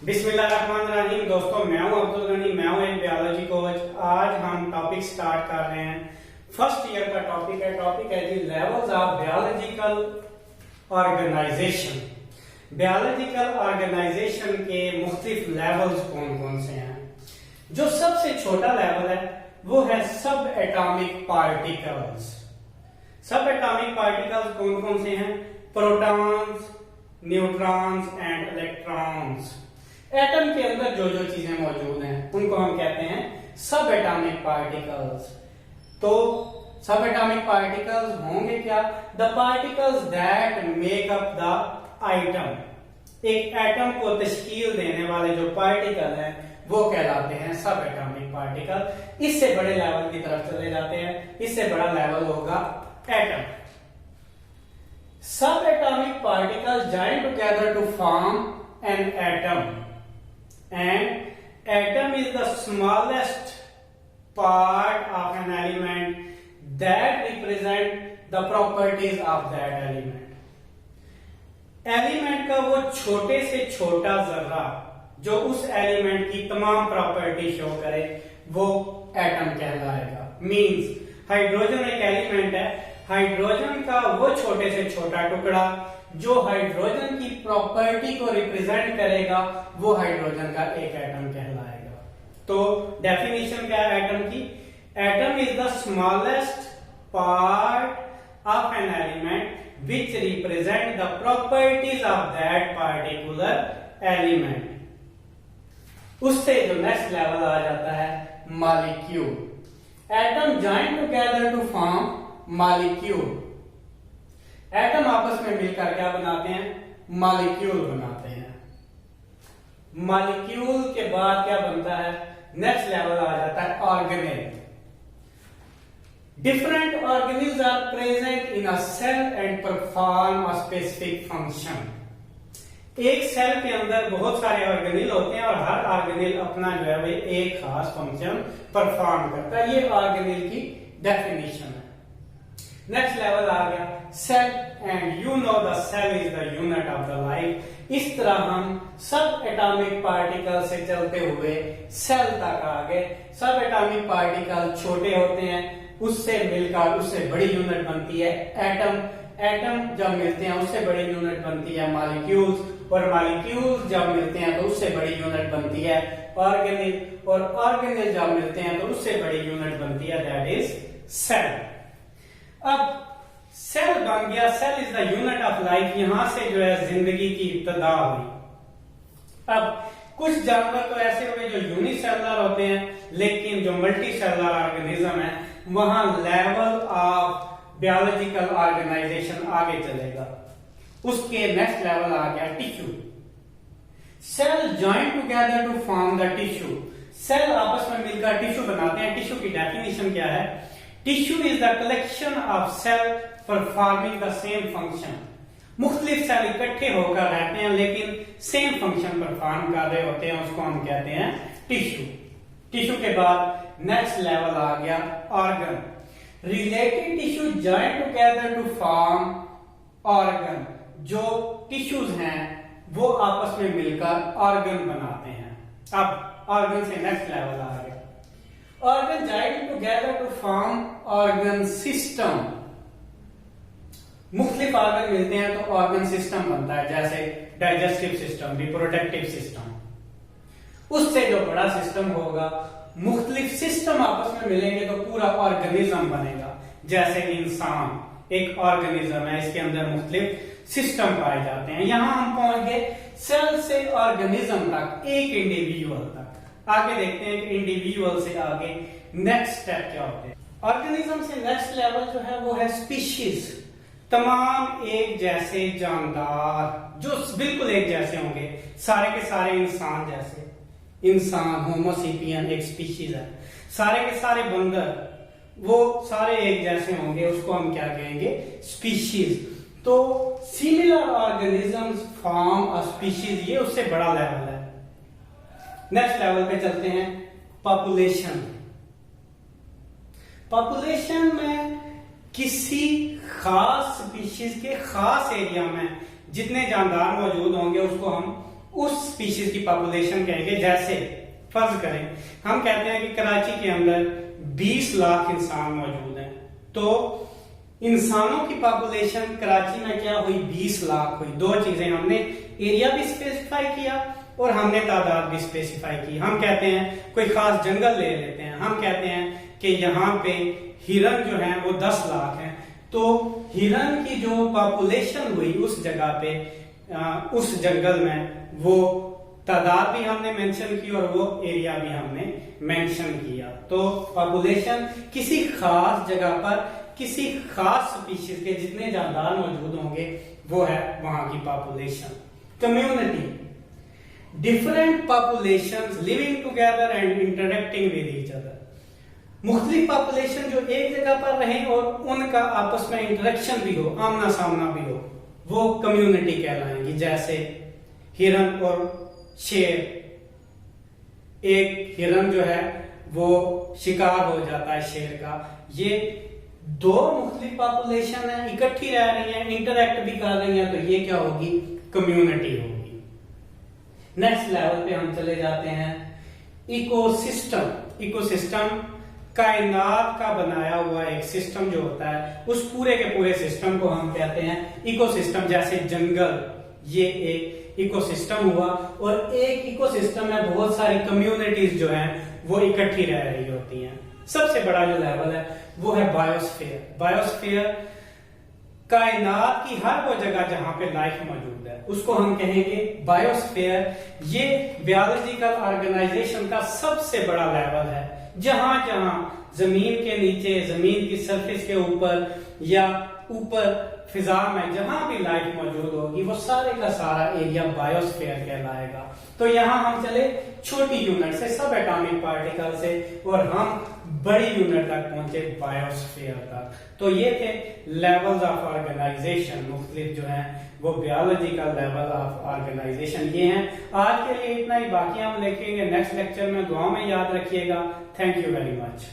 बिस्मिल्लाहिर्रहमानिर्रहीम। दोस्तों, मैं हूं अब्दुल गनी, मैं हूं एक बायोलॉजी कोच। आज हम टॉपिक स्टार्ट कर रहे हैं। फर्स्ट ईयर का टॉपिक है जी levels of biological organisation. Biological organisation के मुख्तलिफ लेवल्स कौन कौन से हैं। जो सबसे छोटा लेवल है वो है सब एटॉमिक पार्टिकल्स। सब एटॉमिक पार्टिकल्स कौन कौन से हैं? Protons, neutrons and electrons. Atom के अंदर जो जो चीजें मौजूद हैं उनको हम कहते हैं सब एटॉमिक पार्टिकल्स। तो सब एटॉमिक पार्टिकल्स होंगे क्या? The particles that make up the item. एक एटम को तश्कील देने वाले जो पार्टिकल हैं वो कहलाते हैं सब एटॉमिक पार्टिकल। इससे बड़े लेवल की तरफ चले जाते हैं, इससे बड़ा लेवल होगा atom. Subatomic particles join together to form an atom, and atom is the smallest part of an element that represent the properties of that element. Element का वो छोटे से छोटा जर्रा जो उस एलिमेंट की तमाम प्रॉपर्टी शो करे वो एटम कहलाएगा। मींस हाइड्रोजन एक एलिमेंट है, हाइड्रोजन का वो छोटे से छोटा टुकड़ा जो हाइड्रोजन की प्रॉपर्टी को रिप्रेजेंट करेगा वो हाइड्रोजन का एक एटम कहलाएगा। तो डेफिनेशन क्या है एटम की? Atom is the smallest part of an element which represent the properties of that particular element. उससे जो नेक्स्ट लेवल आ जाता है molecule. Atom join together to form molecule. Atom आपस में मिलकर क्या बनाते हैं? मॉलिक्यूल बनाते हैं। मॉलिक्यूल के बाद क्या बनता है? नेक्स्ट लेवल आ जाता है organelle. Different organelles are present in a cell and perform a specific function. एक सेल के अंदर बहुत सारे ऑर्गेनिल होते हैं और हर ऑर्गेनिल अपना जो है वो एक खास फंक्शन परफॉर्म करता है। ये ऑर्गेनिल की डेफिनेशन है। नेक्स्ट लेवल आ गया cell, and you know the cell is the unit of the life. इस तरह हम सब एटॉमिक पार्टिकल से चलते हुए सेल तक आ गए। सब एटॉमिक पार्टिकल छोटे होते हैं, उससे मिलकर उससे बड़ी यूनिट बनती है एटम। एटम जब मिलते हैं उससे बड़ी यूनिट बनती है मॉलिक्यूल्स, और मॉलिक्यूल्स जब मिलते हैं तो उससे बड़ी यूनिट बनती है ऑर्गेनिल, और ऑर्गेनिल जब मिलते हैं तो उससे बड़ी यूनिट बनती है दैट इज सेल। अब सेल बन गया, cell is the unit of life. यहां से जो है जिंदगी की इब्तिदा हुई। अब कुछ जानवर तो ऐसे हुए जो यूनिसेलुलर होते हैं, लेकिन जो मल्टी सेलुलर ऑर्गेनिज्म है वहां लेवल ऑफ बायोलॉजिकल ऑर्गेनाइजेशन आगे चलेगा। उसके नेक्स्ट लेवल आ गया tissue. Cell join together to form the tissue. Cell आपस में मिलकर टिश्यू बनाते हैं। टिश्यू की डेफिनेशन क्या है? Tissue is the collection of cell performing the same function. मुख्तलिफ सेल इकट्ठे होकर रहते हैं लेकिन सेम फंक्शन परफॉर्म कर रहे होते हैं, उसको हम कहते हैं टिश्यू। टिश्यू के बाद नेक्स्ट लेवल आ गया organ. Related tissue join together to form organ. जो टिश्यूज हैं वो आपस में मिलकर ऑर्गन बनाते हैं। अब ऑर्गन से नेक्स्ट लेवल आ गया organ join together to form organ system. मुख्तलिफ ऑर्गन मिलते हैं तो ऑर्गन सिस्टम बनता है, जैसे डाइजेस्टिव सिस्टम, रिप्रोडक्टिव सिस्टम। उससे जो बड़ा सिस्टम होगा, मुख्तलिफ सिस्टम आपस में मिलेंगे तो पूरा ऑर्गेनिज्म बनेगा। जैसे इंसान एक ऑर्गेनिज्म है, इसके अंदर मुख्तलिफ सिस्टम पाए जाते हैं। यहां हम पहुंच गए सेल से ऑर्गेनिज्म तक, एक इंडिविजुअल तक। आगे देखते हैं कि इंडिविजुअल से आगे नेक्स्ट स्टेप क्या होते हैं। ऑर्गेनिज्म से नेक्स्ट लेवल जो है वो है स्पीशीज। तमाम एक जैसे जानदार जो बिल्कुल एक जैसे होंगे, सारे के सारे इंसान जैसे। इंसान होमोसेपियन एक स्पीशीज है। सारे के सारे बंदर वो सारे एक जैसे होंगे, उसको हम क्या कहेंगे? स्पीशीज। तो similar organisms form a species, ये उससे बड़ा लेवल है। नेक्स्ट लेवल पे चलते हैं पॉपुलेशन। पॉपुलेशन में किसी खास स्पीशीज के खास एरिया में जितने जानदार मौजूद होंगे उसको हम उस स्पीशीज की पॉपुलेशन कहेंगे। जैसे फर्ज करें हम कहते हैं कि कराची के अंदर 20 लाख इंसान मौजूद हैं, तो इंसानों की पॉपुलेशन कराची में क्या हुई, 20 लाख हुई। दो चीजें, हमने एरिया भी स्पेसिफाई किया और हमने तादाद भी स्पेसिफाई की। हम कहते हैं कोई खास जंगल ले लेते हैं, हम कहते हैं कि यहाँ पे हिरन जो है वो 10 लाख हैं, तो हिरन की जो पॉपुलेशन हुई उस जगह पे उस जंगल में, वो तादाद भी हमने मेंशन की और वो एरिया भी हमने मेंशन किया। तो पॉपुलेशन किसी खास जगह पर किसी खास स्पीशीज के जितने जानदार मौजूद होंगे वो है वहां की population. Community, different populations living together and interacting with each other. मुख्तलिफ पॉपुलेशन जो एक जगह पर रहे और उनका आपस में इंटरेक्शन भी हो, आमना सामना भी हो, वो कम्युनिटी कहलाएंगी। जैसे हिरन और शेर, एक हिरन जो है वो शिकार हो जाता है शेर का, ये दो मुख्तलिफ पॉपुलेशन है, इकट्ठी रह रही है, इंटरेक्ट भी कर रही है, तो ये क्या होगी, कम्युनिटी होगी। नेक्स्ट लेवल पे हम चले जाते हैं इकोसिस्टम। इकोसिस्टम कायनात का बनाया हुआ एक सिस्टम जो होता है, उस पूरे के पूरे सिस्टम को हम कहते हैं इकोसिस्टम। जैसे जंगल, ये एक इकोसिस्टम हुआ और एक इकोसिस्टम में बहुत सारी कम्युनिटीज जो हैं वो इकट्ठी रह रही होती हैं। सबसे बड़ा जो लेवल है वो है बायोस्फीयर। बायोस्फीयर कायनात की हर वो जगह जहां पे लाइफ मौजूद है उसको हम कहेंगे बायोस्फीयर। ये बायोलॉजिकल ऑर्गेनाइजेशन का सबसे बड़ा लेवल है, जहां जहां जमीन के नीचे, जमीन की सरफेस के ऊपर या ऊपर फिजा में जहां भी लाइफ मौजूद होगी वो सारे का सारा एरिया बायोस्फीयर कहलाएगा। तो यहां हम चले छोटी यूनिट से, सब एटॉमिक पार्टिकल से, और हम बड़ी यूनिट तक पहुंचे बायोस्फीयर तक। तो ये थे लेवल्स ऑफ ऑर्गेनाइजेशन, मुख्तलिफ जो है वो बायोलॉजिकल लेवल ऑफ ऑर्गेनाइजेशन ये हैं। आज के लिए इतना ही, बाकी हम लिखेंगे नेक्स्ट लेक्चर में। दुआ में याद रखिएगा। Thank you very much.